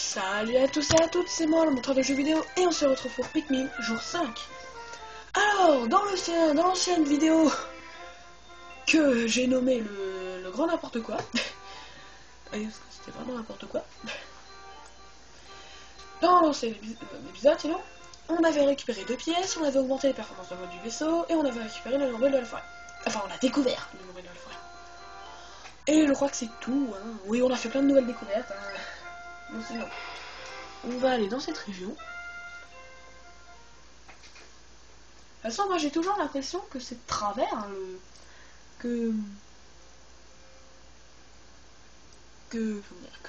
Salut à tous et à toutes, c'est moi le monteur de jeux vidéo et on se retrouve pour Pikmin jour 5. Alors, dans l'ancienne vidéo que j'ai nommé le grand n'importe quoi, est-ce que c'était vraiment n'importe quoi? Dans l'ancien épisode, sinon, on avait récupéré 2 pièces, on avait augmenté les performances de mode du vaisseau et on avait récupéré le nouvelle de la forêt. Enfin, on a découvert le nouvelle de la forêt. Et je crois que c'est tout, hein. Oui, on a fait plein de nouvelles découvertes, hein. Bon, sinon, on va aller dans cette région. De toute façon, moi j'ai toujours l'impression que c'est de travers, hein, que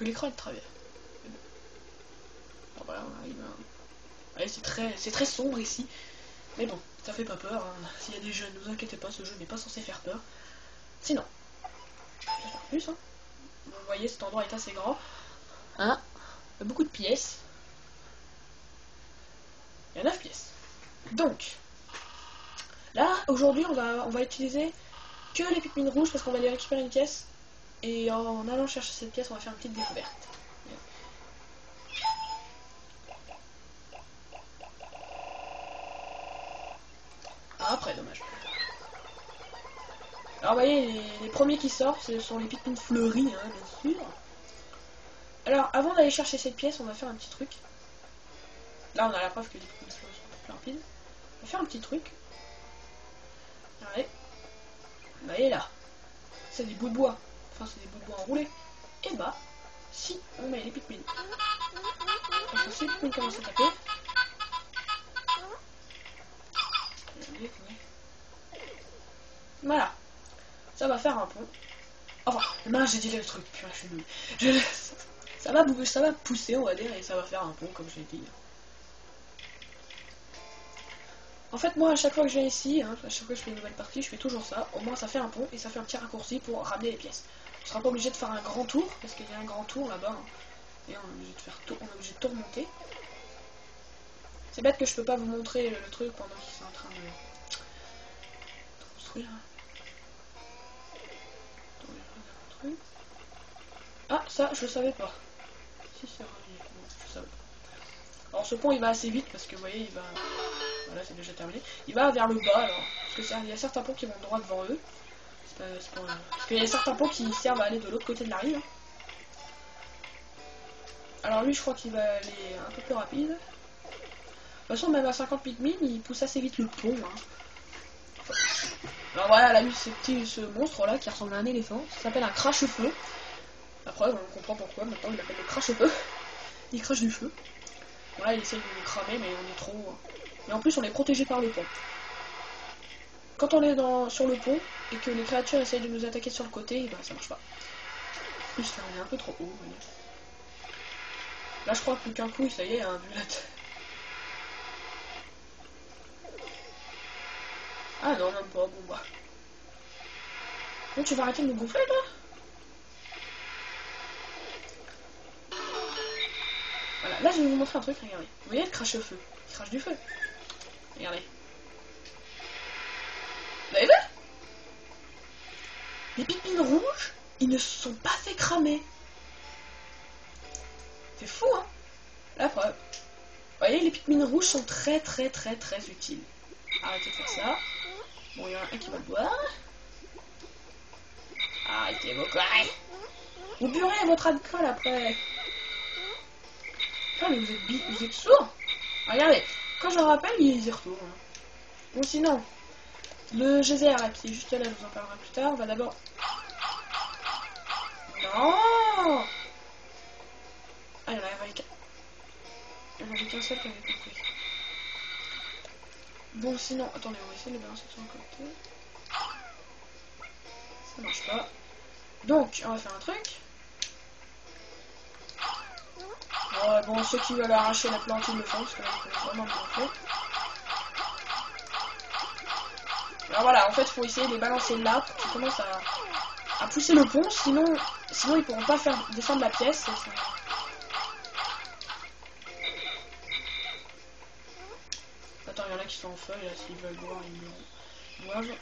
l'écran est de travers. Alors voilà, on arrive à... Ouais, c'est très sombre ici. Mais bon, ça fait pas peur, hein. S'il y a des jeunes, ne vous inquiétez pas, ce jeu n'est pas censé faire peur. Sinon, je vais faire plus, hein. Vous voyez, cet endroit est assez grand. Hein, il y a beaucoup de pièces. Il y a 9 pièces. Donc, là, aujourd'hui, on va utiliser que les Pikmin rouges parce qu'on va aller récupérer une pièce. Et en allant chercher cette pièce, on va faire une petite découverte. Ah, après, dommage. Alors, vous voyez, les premiers qui sortent, ce sont les Pikmin fleuris, hein, bien sûr. Alors, avant d'aller chercher cette pièce, on va faire un petit truc. Là, on a la preuve que les Pikmin fleuris sont plus rapides. On va faire un petit truc. Regardez. Vous voyez là, c'est des bouts de bois. Enfin, c'est des bouts de bois enroulés. Et bah, si on met les Pikmin. Parce que si les Pikmin commencent à taper. Voilà. Ça va faire un pont. Enfin, mince, j'ai dit le truc. Puis, je suis nul. Ça va pousser, on va dire, et ça va faire un pont, comme j'ai dit. En fait, moi, à chaque fois que je viens ici, hein, à chaque fois que je fais une nouvelle partie, je fais toujours ça. Au moins, ça fait un pont et ça fait un petit raccourci pour ramener les pièces. On sera pas obligé de faire un grand tour, parce qu'il y a un grand tour là-bas. Hein, et on est obligé de faire tout, on est obligé de tout remonter. C'est bête que je peux pas vous montrer le truc pendant qu'ils sont en train de construire. Ah, ça, je le savais pas. Si, c'est relié. Bon, je savais pas. Alors, ce pont, il va assez vite parce que, vous voyez, il va... Voilà, c'est déjà terminé. Il va vers le bas, alors. Parce qu'il y a certains ponts qui vont droit devant eux. Parce qu'il y a certains ponts qui servent à aller de l'autre côté de la rive. Alors, lui, je crois qu'il va aller un peu plus rapide. De toute façon, même à 50 Pikmin, il pousse assez vite le pont. Hein. Alors, voilà, là, lui, ce monstre-là qui ressemble à un éléphant. Ça s'appelle un crache-feu. Après, on comprend pourquoi. Maintenant, il appelle le crache-feu. Il crache du feu. Voilà, il essaye de nous cramer, mais on est trop... Et en plus, on est protégé par le pont. Quand on est sur le pont, et que les créatures essayent de nous attaquer sur le côté, bah, ça marche pas. En plus, là, on est un peu trop haut, vous voyez. Là, je crois que plus qu'un coup, ça y est, hein, vu la tête. Ah non, même pas, bon bah. Bon, tu vas arrêter de me gonfler, toi? Voilà, là, je vais vous montrer un truc, regardez. Vous voyez le crache-feu? Il crache du feu. Regardez. Vous l'avez vu? Les Pikmin rouges, ils ne se sont pas fait cramer. C'est fou, hein? La preuve. Vous voyez, les Pikmin rouges sont très utiles. Arrêtez de faire ça. Bon, il y en a un qui va le boire. Arrêtez vos conneries. Vous burez votre alcool après. Ah, mais vous êtes sourds. Regardez, quand je rappelle, ils y retournent. Bon, sinon, le geyser qui est juste là, je vous en parlerai plus tard. On va d'abord... Non. Ah, il y en avait qu'un seul qui avait compris. Bon, sinon, attendez, on va essayer de le balancer sur le côté. Ça marche pas. Donc, on va faire un truc. Ouais, bon, ceux qui veulent arracher la plante, ils le font, parce que là, ils peuvent vraiment bien faire. Alors voilà, en fait, il faut essayer de les balancer là pour qu'ils commencent à pousser le pont, sinon ils pourront pas faire descendre la pièce. Attends, il y en a qui sont en feuille, là, s'ils veulent boire, ils boivent.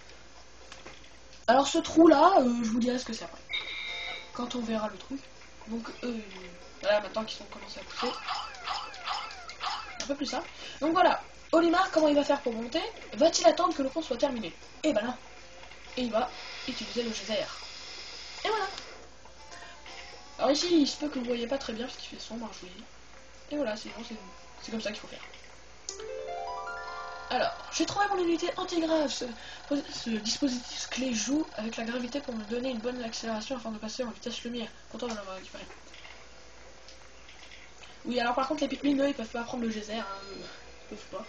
Alors ce trou là, je vous dirai ce que c'est après. Quand on verra le truc. Donc Voilà, maintenant qu'ils sont commencés à pousser. Un peu plus simple. Donc voilà, Olimar, comment il va faire pour monter? Va-t-il attendre que le pont soit terminé? Et ben non. Et il va utiliser le geyser. Et voilà. Alors ici, il se peut que vous ne voyez pas très bien parce qu'il fait sombre, je vous dis. Et voilà, c'est bon, c'est comme ça qu'il faut faire. Alors, j'ai trouvé mon unité anti-grave. Ce dispositif clé joue avec la gravité pour me donner une bonne accélération afin de passer en vitesse lumière. Content de l'avoir récupéré. Oui, alors par contre, les Pikmin, eux, ils peuvent pas prendre le geyser. Hein, ils peuvent pas.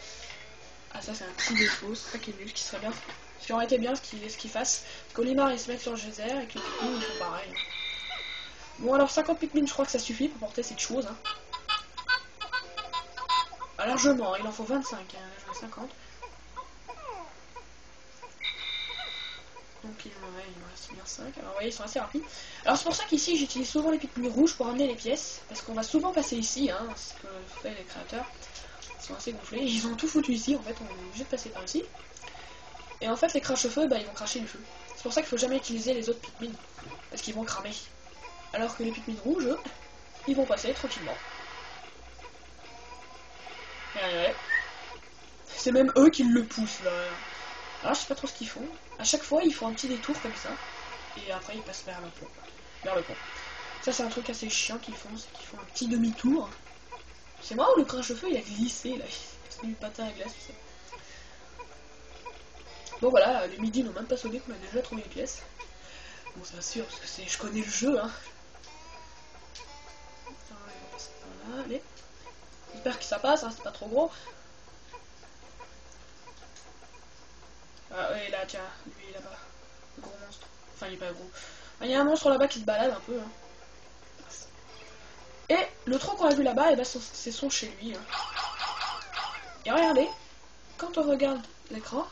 Ah, ça, c'est un petit défaut. C'est ça qui est nul, ce qui serait bien. Ce qui aurait été bien, ce qu'ils fassent. Qu'Olimar, il se mette sur le geyser et que les Pikmin, ils font pareil. Bon, alors 50 Pikmin, je crois que ça suffit pour porter cette chose. Hein. Ah, largement, il en faut 25. Hein, là, j'en ai 50. Donc il me reste bien 5. Alors vous voyez, ils sont assez rapides. Alors c'est pour ça qu'ici j'utilise souvent les Pikmin rouges pour amener les pièces. Parce qu'on va souvent passer ici, hein, ce que fait les créateurs. Ils sont assez gonflés. Ils ont tout foutu ici, en fait, on est obligé de passer par ici. Et en fait les crache-feu, bah ils vont cracher le feu. C'est pour ça qu'il faut jamais utiliser les autres Pikmin. Parce qu'ils vont cramer. Alors que les Pikmin rouges, eux, ils vont passer tranquillement. Ouais. C'est même eux qui le poussent là. Alors je sais pas trop ce qu'ils font. À chaque fois ils font un petit détour comme ça. Et après ils passent vers le pont. Ça c'est un truc assez chiant qu'ils font, c'est qu'ils font un petit demi-tour. C'est moi où le crache-feu il a glissé là. C'est du patin à glace, tout ça. Bon voilà, les midis n'ont même pas sonné qu'on a déjà trouvé les pièces. Bon c'est sûr parce que je connais le jeu hein. Voilà, allez. J'espère que ça passe, hein, c'est pas trop gros. Ah ouais là tiens, lui là-bas. Le gros monstre. Enfin il est pas gros. Ah, il y a un monstre là-bas qui se balade un peu. Hein. Et le trou qu'on a vu là-bas, eh ben, c'est son chez lui. Hein. Et regardez, quand on regarde l'écran,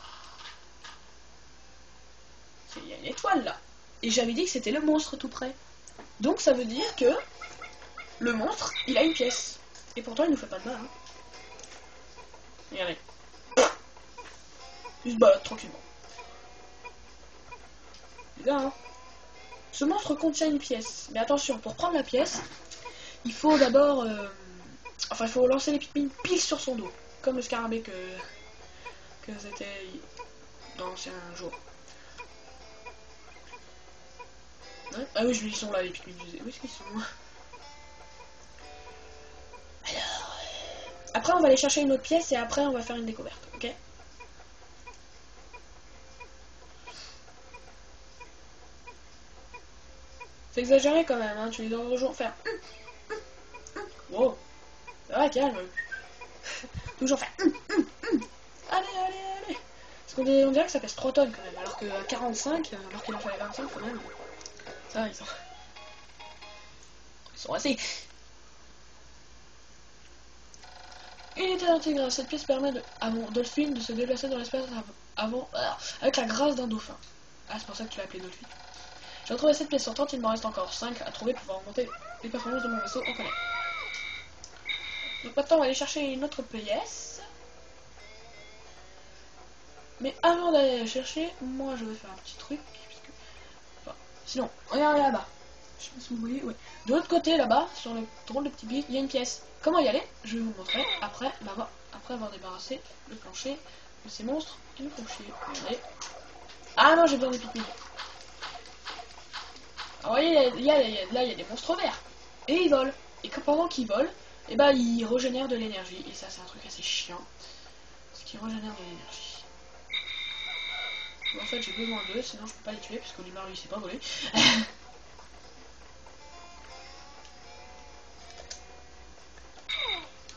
il y a une étoile là. Et j'avais dit que c'était le monstre tout près. Donc ça veut dire que le monstre, il a une pièce. Et pourtant il nous fait pas de mal. Hein. Regardez. Il se balade tranquillement. Là, hein. Ce monstre contient une pièce. Mais attention, pour prendre la pièce, il faut d'abord... Enfin, il faut lancer les Pikmin pile sur son dos. Comme le scarabée que c'était dans l'ancien jour. Ouais. Ah oui, ils sont là, les Pikmin. Où est-ce qu'ils sont? Alors... Après, on va aller chercher une autre pièce et après, on va faire une découverte. Ok? C'est exagéré quand même, hein. Tu les entends toujours faire... Wow. Ouais, calme. Toujours faire... Allez. Parce qu'on dirait que ça pèse 3 tonnes quand même. Alors qu'à 45, alors qu'il en fallait 25 quand même. Ça, ils sont assez... Unité intégrale. Cette pièce permet à mon Dolphin de se déplacer dans l'espace avec la grâce d'un dauphin. Ah, c'est pour ça que tu l'as appelé Dolphin. J'ai retrouvé cette pièce sortante, il m'en reste encore 5 à trouver pour pouvoir augmenter les performances de mon vaisseau. On connaît. Donc maintenant, on va aller chercher une autre pièce. Mais avant d'aller la chercher, moi je vais faire un petit truc. Puisque... Enfin, sinon, regardez là-bas. Je sais pas si vous voyez, ouais. De l'autre côté, là-bas, sur le drôle de petit billet, il y a une pièce. Comment y aller? Je vais vous montrer après avoir débarrassé le plancher de ces monstres qui nous font chier. Regardez. Ah non, j'ai besoin des Pikmin. Alors, vous voyez, là, il y a des monstres verts. Et ils volent. Et pendant qu'ils volent, et bah, ils régénèrent de l'énergie. Et ça, c'est un truc assez chiant. Parce qu'ils régénèrent de l'énergie. Bon, en fait, j'ai besoin d'eux, sinon je peux pas les tuer, parce qu'Olimar, lui, s'est pas volé.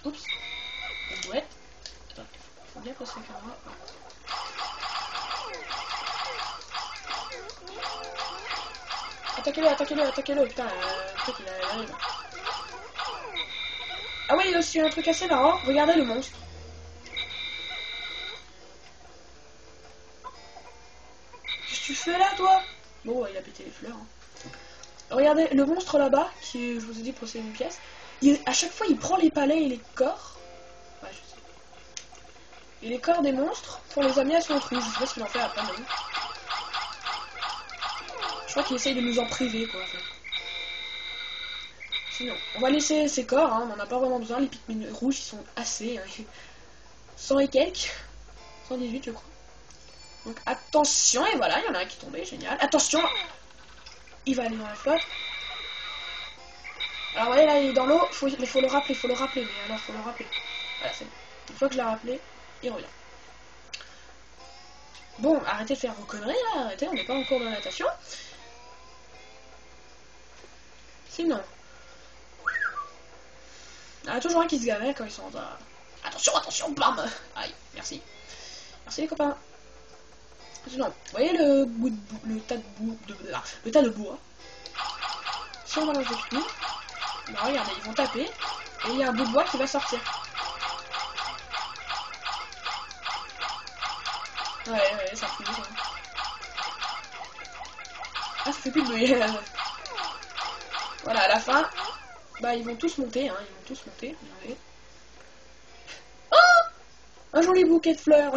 Oups. Une bouette. Attends, faut bien placer la caméra. Attaquez-le, putain, peut-être il arrive. Ah oui, il y a aussi un truc assez marrant, regardez le monstre. Qu'est-ce que tu fais là, toi? Bon, il a pété les fleurs. Hein. Regardez, le monstre là-bas, qui, je vous ai dit, possède une pièce, à chaque fois, il prend les palais et les corps. Ouais, je sais. Et les corps des monstres pour les amener à son trou. Je sais pas ce qu'il en fait après, mais... Je crois qu'il essaye de nous en priver, quoi, en fait. Sinon, on va laisser ces corps, hein, on n'en a pas vraiment besoin. Les Pikmin rouges, ils sont assez. Hein, 100 et quelques. 118, je crois. Donc attention, et voilà, il y en a un qui est tombé, génial. Attention, il va aller dans la flotte. Alors, vous voyez, là, il est dans l'eau, il faut le rappeler, mais alors, faut le rappeler. Voilà, c'est bon. Une fois que je l'ai rappelé, il revient. Bon, arrêtez de faire vos conneries, là, arrêtez, on n'est pas en cours de natation. Sinon... Il y en a toujours un qui se gavait quand ils sont... Attention, attention, bam. Aïe, merci. Merci les copains. Sinon, vous voyez le tas de boue, le tas de bois. Si on balance des Pikmin, bah regardez, ils vont taper, et il y a un bout de bois qui va sortir. Ouais, ça fait ça. Ah, ça fait plus de bruit. Voilà, à la fin, bah ils vont tous monter, hein, ils vont tous monter, regardez. Oh, un joli bouquet de fleurs.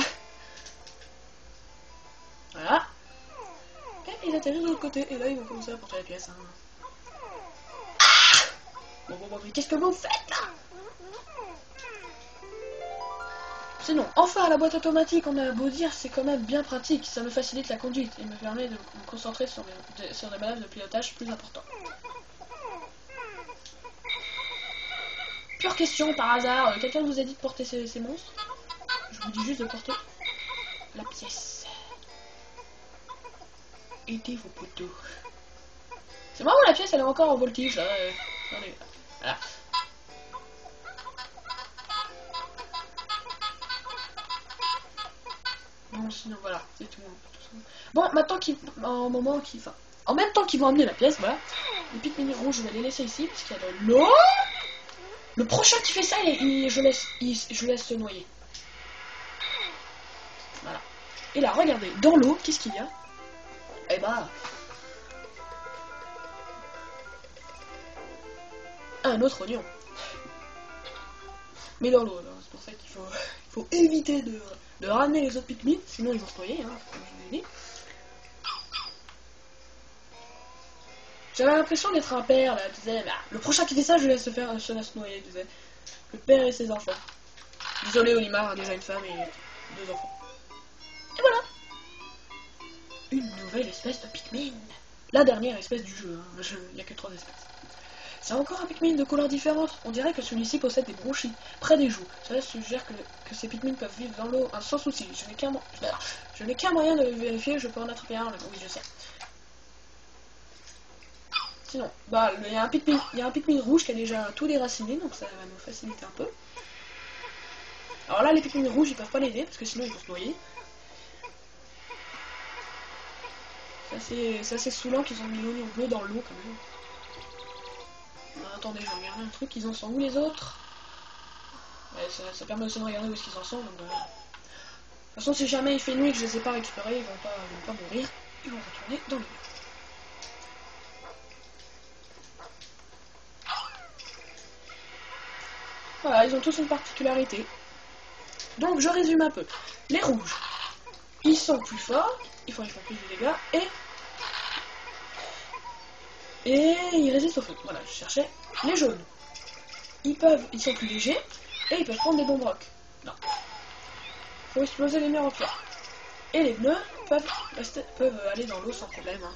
Voilà. Et ils atterrissent de l'autre côté, et là ils vont commencer à porter la pièce. Hein. Ah, bon, mais qu'est-ce que vous faites là? Sinon, enfin la boîte automatique, on a beau dire, c'est quand même bien pratique, ça me facilite la conduite et me permet de me concentrer sur des manœuvres de pilotage plus importants. Pure question par hasard, quelqu'un vous a dit de porter ces monstres? Je vous dis juste de porter la pièce. Aidez vos poteaux. C'est marrant, la pièce elle est encore en voltige là. Voilà. Bon, sinon voilà, c'est tout. Bon, maintenant en même temps qu'ils vont amener la pièce, voilà. Les Pikmin rouges, je vais les laisser ici parce qu'il y a de l'eau. Le prochain qui fait ça, je laisse se noyer. Voilà. Et là, regardez, dans l'eau, qu'est-ce qu'il y a? Eh bah, un autre oignon. Mais dans l'eau, c'est pour ça qu'il faut éviter de ramener les autres Pikmin, sinon ils vont se noyer, hein, comme je vous ai dit. J'avais l'impression d'être un père, là, tu disais, bah, le prochain qui fait ça, je laisse se laisse noyer, tu disais. Le père et ses enfants. Désolé, Olimar a déjà une femme et 2 enfants. Et voilà. Une nouvelle espèce de Pikmin. La dernière espèce du jeu, hein. Il n'y a que 3 espèces. C'est encore un Pikmin de couleurs différentes. On dirait que celui-ci possède des bronchies près des joues. Cela suggère que ces Pikmin peuvent vivre dans l'eau sans souci. Je n'ai qu'un moyen de le vérifier, je peux en attraper un. Oui, je sais. Sinon, bah, il y a un Pikmin rouge qui a déjà tout déraciné, donc ça va nous faciliter un peu. Alors là, les Pikmin rouges, ils peuvent pas l'aider, parce que sinon ils vont se noyer. C'est assez saoulant qu'ils ont mis l'oignon bleu dans l'eau, quand même. Attendez, je vais regarder un truc, ils en sont où les autres? Ouais, ça permet aussi de regarder où est-ce qu'ils en sont. Donc, de toute façon, si jamais il fait nuit et que je les ai pas récupérés, ils vont pas mourir. Ils vont retourner dans l'eau. Voilà, ils ont tous une particularité. Donc, je résume un peu. Les rouges, ils sont plus forts, ils font plus de dégâts, et ils résistent au feu. Voilà, je cherchais. Les jaunes, ils sont plus légers, et ils peuvent prendre des bombes rocs. Non. Faut exploser les murs en pierre. Et les bleus peuvent aller dans l'eau sans problème. Hein.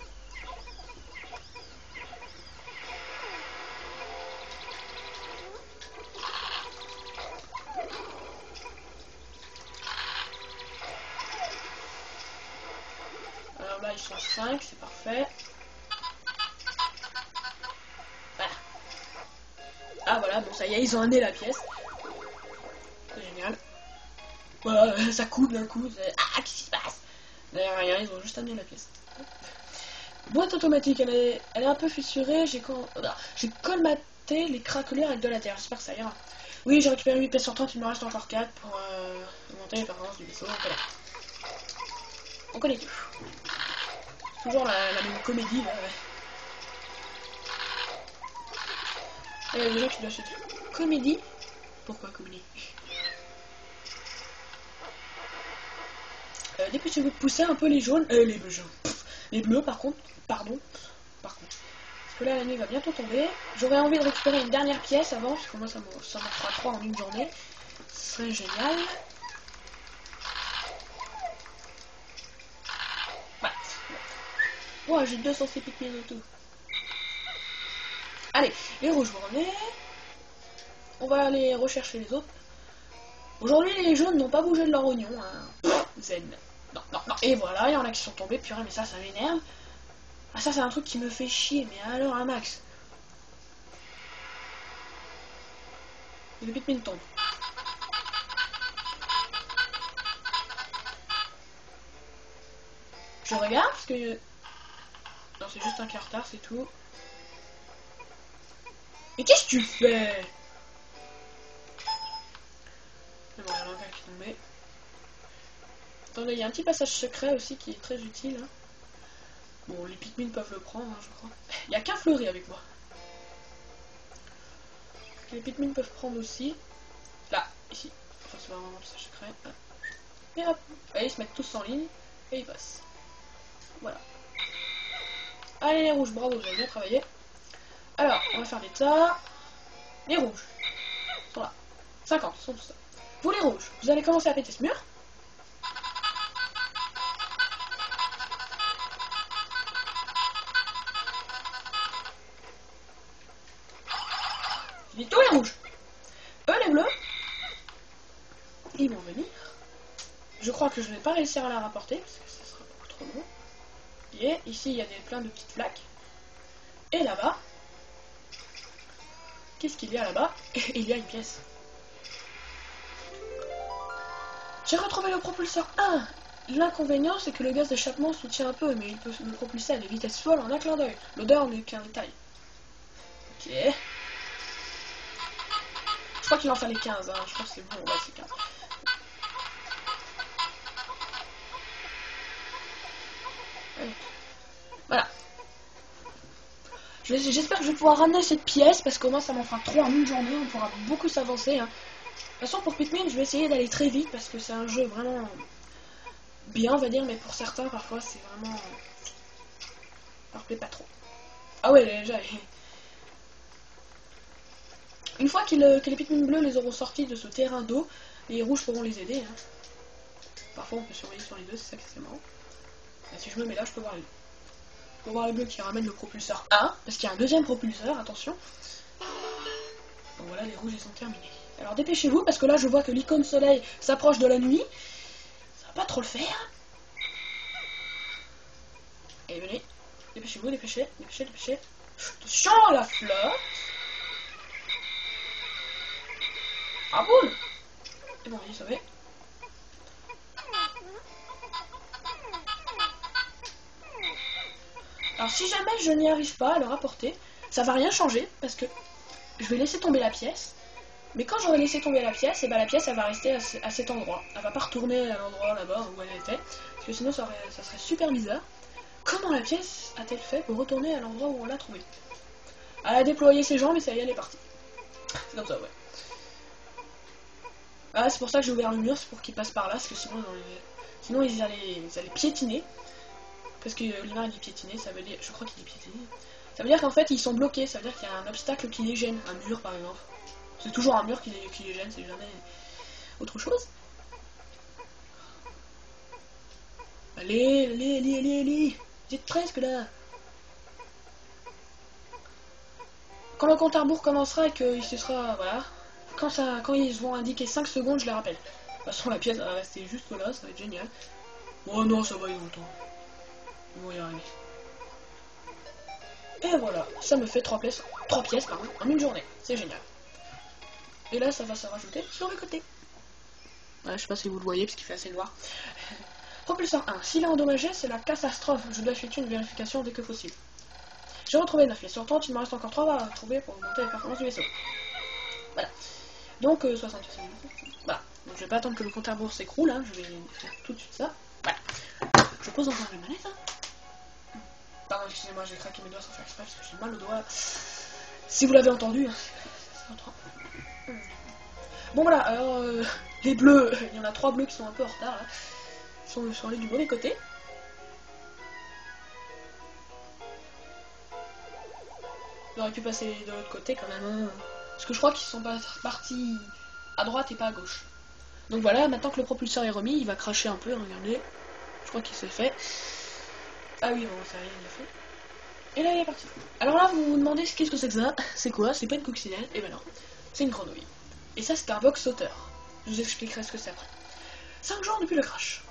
Alors là, ils sont 5, c'est parfait. Voilà. Ah voilà, bon ça y est, ils ont amené la pièce. C'est génial. Voilà, ça coule d'un coup. Ah, qu'est-ce qui se passe? D'ailleurs, rien, ils ont juste amené la pièce. Boîte automatique, elle est un peu fissurée. J'ai colmaté les craquelures avec de la terre. J'espère que ça ira. Oui, j'ai récupéré 8 pièces sur 30, il me reste encore 4 pour augmenter les performances du vaisseau. On connaît tout. Toujours la même comédie là. Il y a des gens qui doivent se dire comédie. Pourquoi comédie? Dépêchez-vous de pousser un peu les jaunes, les bleus, par contre, pardon, que là la nuit va bientôt tomber. J'aurais envie de récupérer une dernière pièce avant, parce que moi ça m'en fera 3 en une journée. Ce serait génial. Voilà. Ouais, j'ai 206 Pikmin et tout. Allez, les rouges vous revenez. On va aller rechercher les autres. Aujourd'hui les jaunes n'ont pas bougé de leur oignon. Hein. Zen. Non, non, non. Et voilà, il y en a qui sont tombés. Purée, mais ça m'énerve. Ah ça c'est un truc qui me fait chier, mais alors un max. Et le Pikmin tombe. Je regarde parce que... Non, c'est juste un quart retard, c'est tout. Mais qu'est-ce que tu fais? Mais bon, il y en a un qui est tombé. Attendez, il y a un petit passage secret aussi qui est très utile. Hein. Bon, les Pikmin peuvent le prendre, hein, je crois. Il n'y a qu'un fleuri avec moi. Les Pikmin peuvent prendre aussi. Là, ici. Enfin, c'est vraiment un passage secret. Là. Et hop. Allez, ils se mettent tous en ligne. Et ils passent. Voilà. Allez, les rouges, bravo, vous avez bien travaillé. Alors, on va faire des tas. Les rouges. Ils sont là. 50, ils sont tous là. Vous, les rouges, vous allez commencer à péter ce mur. Je dis tous les rouges. Eux, les bleus, ils vont venir. Je crois que je vais pas réussir à la rapporter parce que ça sera beaucoup trop long. Et ici, il y a plein de petites flaques. Et là-bas, qu'est-ce qu'il y a là-bas? Il y a une pièce. J'ai retrouvé le propulseur 1. L'inconvénient, c'est que le gaz d'échappement soutient un peu, mais il peut me propulser à des vitesses folles en un clin d'œil. L'odeur n'est qu'un détail. Ok. Je crois qu'il en fallait 15, hein. Je crois que c'est bon, ouais, c'est 15. Allez. Voilà. J'espère que je vais pouvoir ramener cette pièce, parce qu'au moins ça m'en fera 3 en une journée, on pourra beaucoup s'avancer. Hein. De toute façon, pour Pikmin, je vais essayer d'aller très vite, parce que c'est un jeu vraiment bien, on va dire, mais pour certains, parfois, c'est vraiment... Ça leur plaît pas trop. Ah ouais, déjà... Une fois que les Pikmin bleus les auront sortis de ce terrain d'eau, les rouges pourront les aider. Hein. Parfois, on peut surveiller sur les deux, c'est ça que c'est marrant. Et si je me mets là, je peux voir les deux. Je peux voir les bleus qui ramènent le propulseur 1, parce qu'il y a un deuxième propulseur, attention. Bon voilà, les rouges ils sont terminés. Alors dépêchez-vous, parce que là je vois que l'icône soleil s'approche de la nuit. Ça va pas trop le faire. Et venez, dépêchez-vous, dépêchez, dépêchez, dépêchez. Attention à la flotte. Ah boule. Et bon, il est sauvé. Alors si jamais je n'y arrive pas à le rapporter, ça va rien changer, parce que je vais laisser tomber la pièce. Mais quand j'aurai laissé tomber la pièce, et ben la pièce elle va rester à cet endroit. Elle va pas retourner à l'endroit là-bas où elle était, parce que sinon ça serait super bizarre. Comment la pièce a-t-elle fait pour retourner à l'endroit où on l'a trouvée? Elle a déployé ses jambes et ça y est, elle est partie. C'est comme ça, ouais. Ah, c'est pour ça que j'ai ouvert le mur, c'est pour qu'ils passent par là, parce que sinon ils allaient piétiner. Parce que l'hiver il dit piétiner, ça veut dire... Je crois qu'il dit piétiner. Ça veut dire qu'en fait ils sont bloqués, ça veut dire qu'il y a un obstacle qui les gêne, un mur par exemple. C'est toujours un mur qui les gêne, c'est jamais autre chose. Allez, vous êtes presque là. Quand le compte à rebours commencera et qu'il se sera... Voilà. Quand ils vont indiquer 5 secondes, je les rappelle. De toute façon la pièce va rester juste là, ça va être génial. Oh non, ça va, ils vont le temps. Ils vont y arriver. Et voilà, ça me fait 3 pièces pardon, en une journée. C'est génial. Et là, ça va se rajouter sur le côté. Ouais, je sais pas si vous le voyez parce qu'il fait assez noir. Propulseur 1. S'il est endommagé, c'est la catastrophe. Je dois effectuer une vérification dès que possible. J'ai retrouvé 9 pièces sur 30. Il me reste encore 3 à trouver pour augmenter les performances du vaisseau. Voilà. Donc, 60. Voilà. Donc, je vais pas attendre que le compte à rebours s'écroule. Hein. Je vais faire tout de suite ça. Voilà. Je pose encore les manettes. Hein. Pardon, excusez-moi, j'ai craqué mes doigts sans faire exprès parce que j'ai mal au doigt. Si vous l'avez entendu. Hein. Bon voilà, alors les bleus, il y en a 3 bleus qui sont un peu en retard là. Ils sont allés du mauvais côté. On aurait pu passer de l'autre côté quand même. Hein. Parce que je crois qu'ils sont partis à droite et pas à gauche. Donc voilà, maintenant que le propulseur est remis, il va cracher un peu, regardez. Je crois qu'il s'est fait. Ah oui, bon, ça y est, il l'a fait. Et là, il est parti. Alors là, vous vous demandez qu'est-ce que c'est que ça? C'est quoi? C'est pas une coccinelle? Et ben non, c'est une grenouille. Et ça, c'est un box sauteur. Je vous expliquerai ce que c'est après. 5 jours depuis le crash.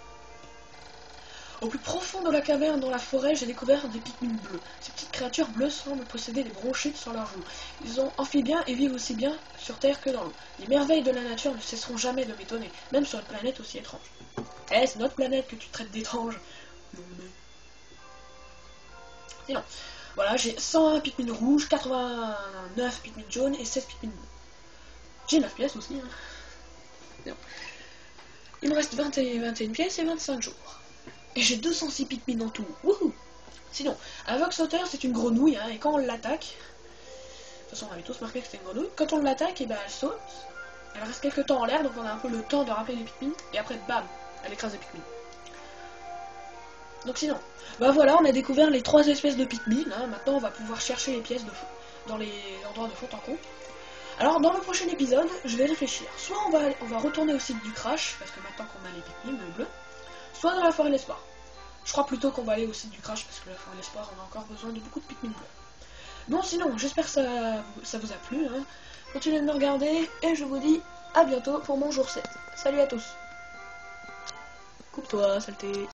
Au plus profond de la caverne dans la forêt, j'ai découvert des Pikmin bleus. Ces petites créatures bleues semblent posséder des bronchites sur leurs joues. Ils sont amphibiens et vivent aussi bien sur Terre que dans l'eau. Les merveilles de la nature ne cesseront jamais de m'étonner, même sur une planète aussi étrange. Eh, c'est notre planète que tu traites d'étrange. Non, mais... Et non. Voilà, j'ai 101 Pikmin rouges, 89 Pikmin jaunes et 16 Pikmin bleus. J'ai 9 pièces aussi. Hein. Non. Il me reste 21 pièces et 25 jours. Et j'ai 206 Pikmin en tout. Wouhou! Sinon, un Vox Sauter, c'est une grenouille, hein, et quand on l'attaque... De toute façon, on avait tous marqué que c'était une grenouille. Quand on l'attaque, et ben, elle saute. Elle reste quelques temps en l'air, donc on a un peu le temps de rappeler les Pikmin. Et après, bam! Elle écrase les Pikmin. Donc sinon, bah voilà, on a découvert les 3 espèces de Pikmin. Hein. Maintenant, on va pouvoir chercher les pièces dans les endroits de fond en comble. Alors, dans le prochain épisode, je vais réfléchir. Soit on va retourner au site du crash, parce que maintenant qu'on a les Pikmin bleus, soit dans la forêt de l'espoir. Je crois plutôt qu'on va aller au site du crash, parce que la forêt de l'espoir, on a encore besoin de beaucoup de Pikmin bleus. Bon, sinon, j'espère que ça vous a plu. Hein. Continuez de me regarder, et je vous dis à bientôt pour mon jour 7. Salut à tous. Coupe-toi, saleté.